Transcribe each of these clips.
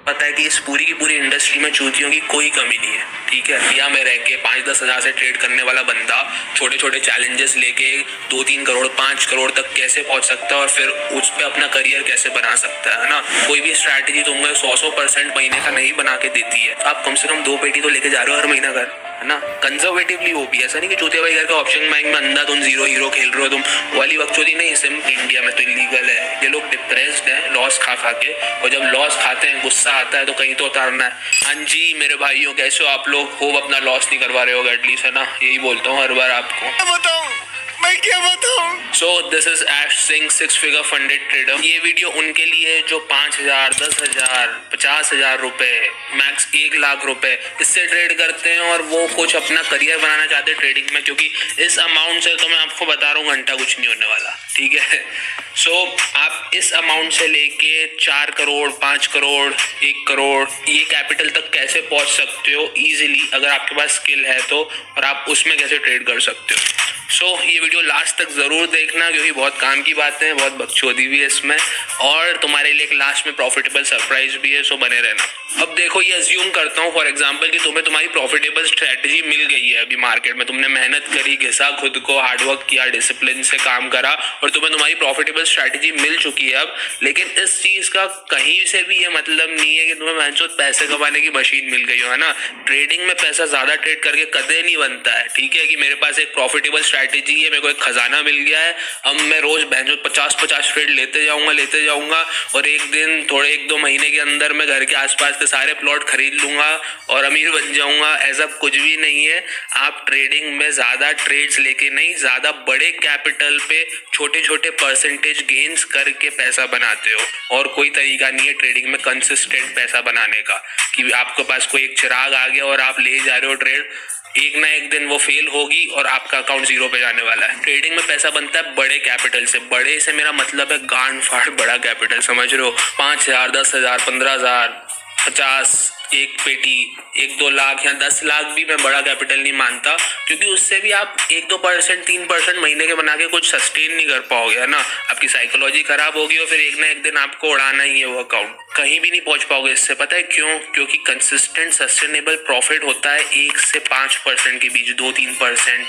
पता है कि इस पूरी की पूरी इंडस्ट्री में चूतियों की कोई कमी नहीं है, ठीक है। या में रह के 5-10 हज़ार से ट्रेड करने वाला बंदा छोटे छोटे चैलेंजेस लेके 2-3 करोड़ 5 करोड़ तक कैसे पहुंच सकता है और फिर उस पर अपना करियर कैसे बना सकता है ना। कोई भी स्ट्रैटेजी तुम्हें 100% महीने का नहीं बना के देती है। आप कम से कम 2 पेटी तो लेके जा रहे हो हर महीना घर, है ना, कंजर्वेटिवली। वो भी ऐसा नहीं कि चौथे भाई घर के ऑप्शन बैंक में अंधाधुंध जीरो हीरो खेल रहे हो तुम, वाली बकचोदी नहीं। सिम इंडिया में तो इलीगल है। ये लोग डिप्रेस्ड हैं लॉस खा खा के, और जब लॉस खाते हैं गुस्सा आता है तो कहीं तो उतारना है। हाँ जी मेरे भाइयों, कैसे हो आप लोग? होप अपना लॉस नहीं करवा रहे होगा एटलीस्ट, है ना। यही बोलता हूँ हर बार आपको। मैं क्या बताऊं? So this is Ash Singh, 6 figure funded trader. ये वीडियो उनके लिए जो 5,000, 10,000, 50,000 रुपए, मैक्स 1 लाख रुपए इससे ट्रेड करते हैं और वो कुछ अपना करियर बनाना चाहते हैं ट्रेडिंग में, क्योंकि इस अमाउंट से तो मैं आपको बता रहा हूँ घंटा कुछ नहीं होने वाला, ठीक है। सो आप इस अमाउंट से लेके 4 करोड़ 5 करोड़ 1 करोड़ ये कैपिटल तक कैसे पहुंच सकते हो इजीली, अगर आपके पास स्किल है तो, और आप उसमें कैसे ट्रेड कर सकते हो। सो ये वीडियो लास्ट तक जरूर देखना, क्योंकि बहुत काम की बातें हैं, बहुत बकचोदी भी है इसमें, और तुम्हारे लिए एक लास्ट में प्रॉफिटेबल सरप्राइज भी है। सो बने रहना। अब देखो, ये अज्यूम करता हूँ फॉर एग्जांपल कि तुम्हें तुम्हारी प्रॉफिटेबल स्ट्रेटजी मिल गई है अभी मार्केट में, तुमने मेहनत करी, घिसा खुद को, हार्डवर्क किया, डिसिप्लिन से काम करा, और तुम्हें तुम्हारी प्रॉफिटेबल स्ट्रेटजी मिल चुकी है अब। लेकिन इस चीज का कहीं से भी ये मतलब नहीं है कि तुम्हें महसूस पैसे कमाने की मशीन मिल गई हो, है ना। ट्रेडिंग में पैसा ज्यादा ट्रेड करके कदे नहीं बनता है, ठीक है। कि मेरे पास एक प्रॉफिटेबल स्ट्रैटेजी है, मेरे को एक खजाना मिल गया है, अब मैं रोज 50-50 ट्रेड लेते जाऊंगा और एक दिन थोड़े 1-2 महीने के अंदर मैं घर के आसपास के सारे प्लॉट खरीद लूंगा और अमीर बन जाऊंगा। ऐसा कुछ भी नहीं है। आप ट्रेडिंग में ज्यादा ट्रेड्स लेके नहीं, ज्यादा बड़े कैपिटल पे छोटे छोटे परसेंटेज गेन्स करके पैसा बनाते हो, और कोई तरीका नहीं है ट्रेडिंग में कंसिस्टेंट पैसा बनाने का कि आपके पास कोई एक चिराग आ गया और आप ले जा रहे हो ट्रेड, एक ना एक दिन वो फेल होगी और आपका अकाउंट जीरो पे जाने वाला है। ट्रेडिंग में पैसा बनता है बड़े कैपिटल से। बड़े से मेरा मतलब है गांड फाड़ बड़ा कैपिटल, समझ रहे हो। 5,000, 10,000, 15,000, 50, एक पेटी, 1-2 लाख या 10 लाख भी मैं बड़ा कैपिटल नहीं मानता, क्योंकि उससे भी आप 1-2%, 3% महीने के बना के कुछ सस्टेन नहीं कर पाओगे, है ना। आपकी साइकोलॉजी खराब होगी और फिर एक ना एक दिन आपको उड़ाना ही है वो अकाउंट, कहीं भी नहीं पहुंच पाओगे इससे। पता है क्यों? क्योंकि कंसिस्टेंट सस्टेनेबल प्रॉफिट होता है 1 से 5% के बीच, 2-3%,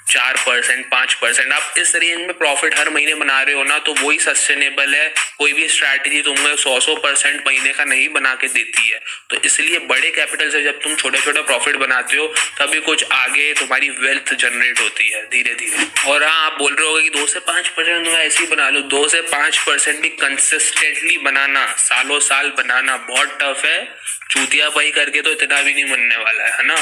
4%, 5%। आप इस रेंज में प्रॉफिट हर महीने बना रहे हो ना, तो वही सस्टेनेबल है। कोई भी स्ट्रैटेजी तुम्हें 100% महीने का नहीं बना के देती है। तो इसलिए बड़े कैपिटल से जब तुम छोटे छोटे प्रॉफिट बनाते हो, तभी कुछ आगे तुम्हारी वेल्थ जनरेट होती है धीरे धीरे। और हाँ, आप बोल रहे होगे कि 2 से 5% तुम ऐसे ही बना लो। 2 से 5% भी कंसिस्टेंटली बनाना, सालों साल बनाना बहुत टफ है। चूतिया पाई करके तो इतना भी नहीं बनने वाला है ना।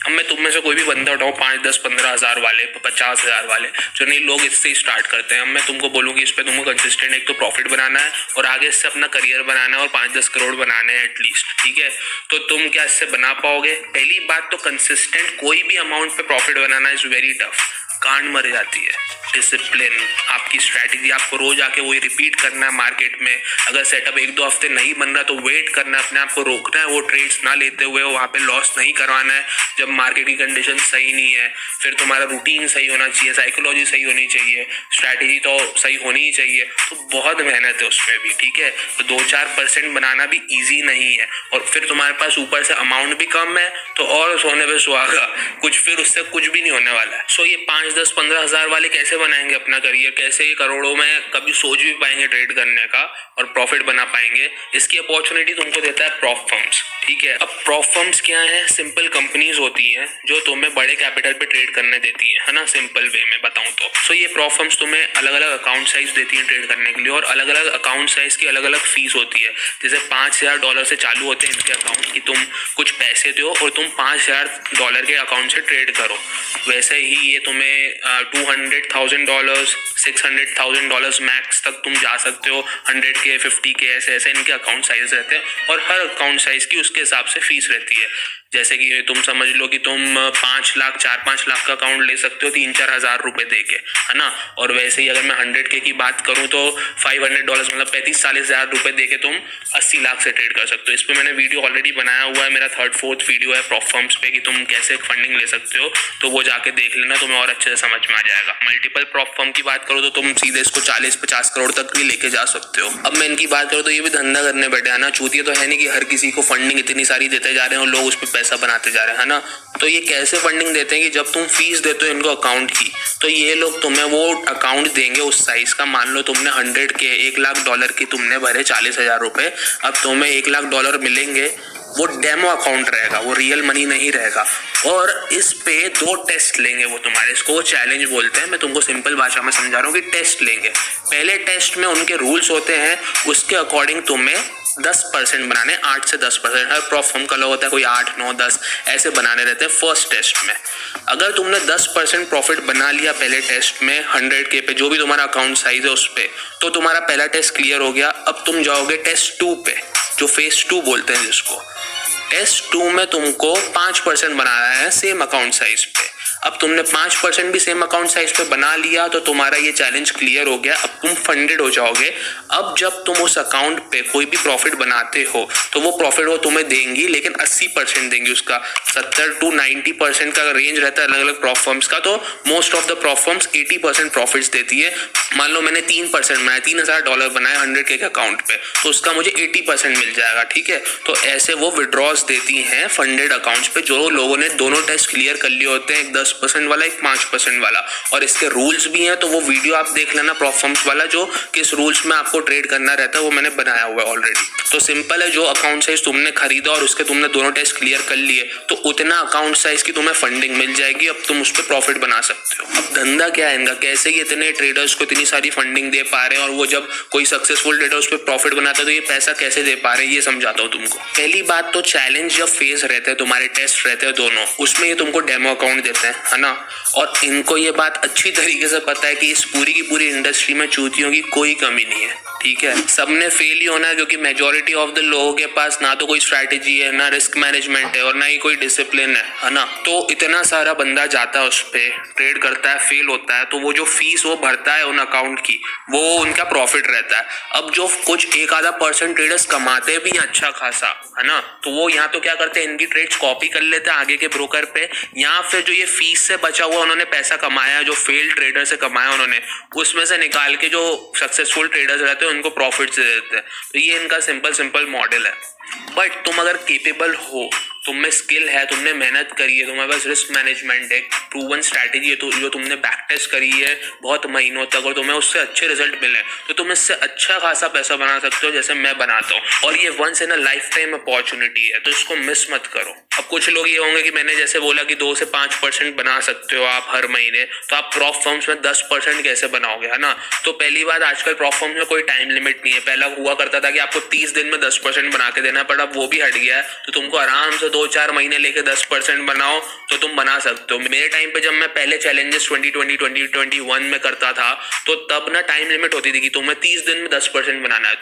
अब मैं तुम में से कोई भी बंदा उठाओ, 5, 10, 15 हजार वाले, 50 हजार वाले, जो नहीं लोग इससे ही स्टार्ट करते हैं। अब मैं तुमको बोलूंगी इस पे तुमको कंसिस्टेंट एक तो प्रॉफिट बनाना है और आगे इससे अपना करियर बनाना है और 5-10 करोड़ बनाने हैं एटलीस्ट, ठीक है। तो तुम क्या इससे बना पाओगे? पहली बात तो कंसिस्टेंट कोई भी अमाउंट पे profit banana is very tough. कांड मर जाती है। डिसिप्लिन, आपकी स्ट्रैटेजी, आपको रोज आके वही रिपीट करना है मार्केट में। अगर सेटअप 1-2 हफ्ते नहीं बन रहा तो वेट करना है, अपने आप को रोकना है, वो ट्रेड्स ना लेते हुए वहां पे लॉस नहीं करवाना है जब मार्केट की कंडीशन सही नहीं है। फिर तुम्हारा रूटीन सही होना चाहिए, साइकोलॉजी सही होनी चाहिए, स्ट्रैटेजी तो सही होनी ही चाहिए। तो बहुत मेहनत है उसमें भी, ठीक है। तो 2-4% बनाना भी ईजी नहीं है, और फिर तुम्हारे पास ऊपर से अमाउंट भी कम है तो और सोने पे सुहागा कुछ, फिर उससे कुछ भी नहीं होने वाला है। सो ये 5, 10, 15 हजार वाले कैसे बनाएंगे अपना करियर? कैसे ये करोड़ों में कभी सोच भी पाएंगे ट्रेड करने का और प्रॉफिट बना पाएंगे? इसकी अपॉर्चुनिटी तुमको देता है प्रॉप फर्म्स, ठीक है। अब प्रॉप फर्म्स क्या है? सिंपल कंपनीज होती हैं जो तुम्हें बड़े कैपिटल पे ट्रेड करने देती है ना, सिंपल वे में बताऊं तो। सो ये प्रॉप फर्म्स तुम्हें अलग अलग अकाउंट साइज देती है ट्रेड करने के लिए, और अलग अलग अकाउंट साइज की अलग अलग फीस होती है। जैसे $5,000 से चालू होते हैं इनके अकाउंट की, तुम कुछ पैसे दो और तुम $5,000 के अकाउंट से ट्रेड करो। वैसे ही ये तुम्हें $200,000, $600,000 मैक्स तक तुम जा सकते हो, 100K, 50K, ऐसे ऐसे इनके अकाउंट साइज रहते हैं, और हर अकाउंट साइज की उसके हिसाब से फीस रहती है। जैसे कि तुम समझ लो कि तुम 5 लाख 4-5 लाख का अकाउंट ले सकते हो 3-4 हजार रुपए देके, है ना। और वैसे ही अगर मैं 100K की बात करूं तो $500 मतलब 35-40 हजार रुपए देके तुम 80 लाख से ट्रेड कर सकते हो। इस पे मैंने वीडियो ऑलरेडी बनाया हुआ है, मेरा 3rd-4th वीडियो है प्रॉप फर्म्स पे कि तुम कैसे फंडिंग ले सकते हो, तो वो जाके देख लेना, तुम्हें और अच्छे अच्छे से समझ में आ जाएगा। मल्टीपल प्रॉप फर्म की बात करो तो तुम सीधे इसको 40-50 करोड़ तक भी लेके जा सकते हो। अब मैं इनकी बात करूँ तो ये भी धंधा करने बैठे है ना, चूतिया तो है नहीं कि हर किसी को फंडिंग इतनी सारी देते जा रहे हैं और लोग उस पर पैसा बनाते जा रहे हैं, है ना। तो ये कैसे फंडिंग देते हैं कि जब तुम फीस देते हो इनको अकाउंट की, तो ये लोग तुम्हें वो अकाउंट देंगे उस साइज का। मान लो तुमने 100K $1,00,000 की तुमने भरे 40,000 रुपए, अब तुम्हें $1,00,000 मिलेंगे। वो डेमो अकाउंट रहेगा, वो रियल मनी नहीं रहेगा। और इस पे 2 टेस्ट लेंगे वो तुम्हारे, इसको चैलेंज बोलते हैं। मैं तुमको सिंपल भाषा में समझा रहा हूँ कि टेस्ट लेंगे। पहले टेस्ट में उनके रूल्स होते हैं, उसके अकॉर्डिंग तुम्हें 10% बनाने, 8 से 10%। हर प्रॉप फर्म का लोग होता है, कोई 8, 9, 10 ऐसे बनाने रहते हैं फर्स्ट टेस्ट में। अगर तुमने 10% प्रॉफिट बना लिया पहले टेस्ट में 100K पे, जो भी तुम्हारा अकाउंट साइज है उस पे, तो तुम्हारा पहला टेस्ट क्लियर हो गया। अब तुम जाओगे टेस्ट 2 पे, जो फेज 2 बोलते हैं जिसको। टेस्ट 2 में तुमको 5% बनाना है सेम अकाउंट साइज पे। अब तुमने 5% भी सेम अकाउंट साइज पे बना लिया तो तुम्हारा ये चैलेंज क्लियर हो गया। अब तुम फंडेड हो जाओगे। अब जब तुम उस अकाउंट पे कोई भी प्रॉफिट बनाते हो तो वो प्रॉफिट वो तुम्हें देंगी, लेकिन 80% देंगी। उसका 70 to 90% का रेंज रहता है अलग अलग प्रॉप फर्म्स का। तो most of the prop firms 80% profits देती है। मान लो मैंने 3% बनाया, $3,000 बनाए 100K के अकाउंट पे, तो उसका मुझे 80% मिल जाएगा, ठीक है। तो ऐसे वो विड्रॉज देती हैं फंडेड अकाउंट्स पे जो लोगों ने दोनों टेस्ट क्लियर कर लिए होते हैं, एक 10% वाला, एक 5% वाला। और इसके रूल्स भी हैं, तो वो वीडियो आप देख लेना प्रॉप फर्म्स वाला, जो किस रूल्स में आपको ट्रेड करना रहता है वो मैंने बनाया हुआ है ऑलरेडी। तो सिंपल है, जो अकाउंट साइज तुमने खरीदा और उसके तुमने दोनों टेस्ट क्लियर कर लिए, तो उतना अकाउंट साइज की तुम्हें फंडिंग मिल जाएगी। अब तुम उस पर प्रॉफिट बना सकते हो। अब धंधा क्या है इनका, कैसे ये इतने ट्रेडर्स को इतनी सारी फंडिंग दे पा रहे हैं, और वो जब कोई सक्सेसफुल ट्रेडर उस पर प्रॉफिट बनाता है तो ये पैसा कैसे दे पा रहे हैं, ये समझाता हूँ तुमको। पहली बात तो चैलेंज जब फेज रहते हैं, तुम्हारे टेस्ट रहते हैं दोनों, उसमें ये तुमको डेमो अकाउंट देते हैं, है ना। और इनको ये बात अच्छी तरीके से पता है कि इस पूरी की पूरी इंडस्ट्री में चूतियों की कोई कमी नहीं है, ठीक है। सबने फेल ही होना है, क्योंकि मेजोरिटी ऑफ द लोगों के पास ना तो कोई स्ट्रैटेजी है, ना रिस्क मैनेजमेंट है, और ना ही कोई डिसिप्लिन है ना। तो इतना सारा बंदा जाता है उस पे, ट्रेड करता है, फेल होता है, तो वो जो फीस वो भरता है उन अकाउंट की, वो उनका प्रॉफिट रहता है। अब जो कुछ एक आधा % ट्रेडर्स कमाते भी हैं अच्छा खासा, है ना, तो वो यहाँ तो क्या करते हैं, इनकी ट्रेड्स कॉपी कर लेते हैं आगे के ब्रोकर पे, या फिर जो ये फीस से बचा हुआ उन्होंने पैसा कमाया, जो फेल ट्रेडर से कमाया उन्होंने, उसमें से निकाल के जो सक्सेसफुल ट्रेडर्स रहते हैं उनको प्रॉफिट दे देते हैं। तो ये इनका सिंपल मॉडल है। बट तुम अगर केपेबल हो, तुम में स्किल है, तुमने मेहनत करी है, तुम्हारे पास रिस्क मैनेजमेंट है, प्रूवन स्ट्रैटेजी है, तो जो तुमने बैक टेस्ट करी है बहुत महीनों तक और तुम्हें उससे अच्छे रिजल्ट मिले, तो तुम इससे अच्छा खासा पैसा बना सकते हो, जैसे मैं बनाता हूँ। और ये once in a life time opportunity है, तो इसको मिस मत करो। अब कुछ लोग ये होंगे कि मैंने जैसे बोला कि 2 से 5% बना सकते हो आप हर महीने, तो आप प्रॉप फर्म्स में 10% कैसे बनाओगे, है ना। तो पहली बात, आजकल प्रॉप फर्म्स में कोई टाइम लिमिट नहीं है। पहला हुआ करता था कि आपको 30 दिन में 10% बना के देना है, पर अब वो भी हट गया है। तो तुमको आराम से 2-4 महीने लेके 10% बनाओ तो तुम बना सकते हो। मेरे टाइम पे जब मैं पहले चैलेंजेस 2020-2021 में करता था, तो तब ना टाइम लिमिट होती थी कि तुम्हें 30 दिन में 10% बनाना है।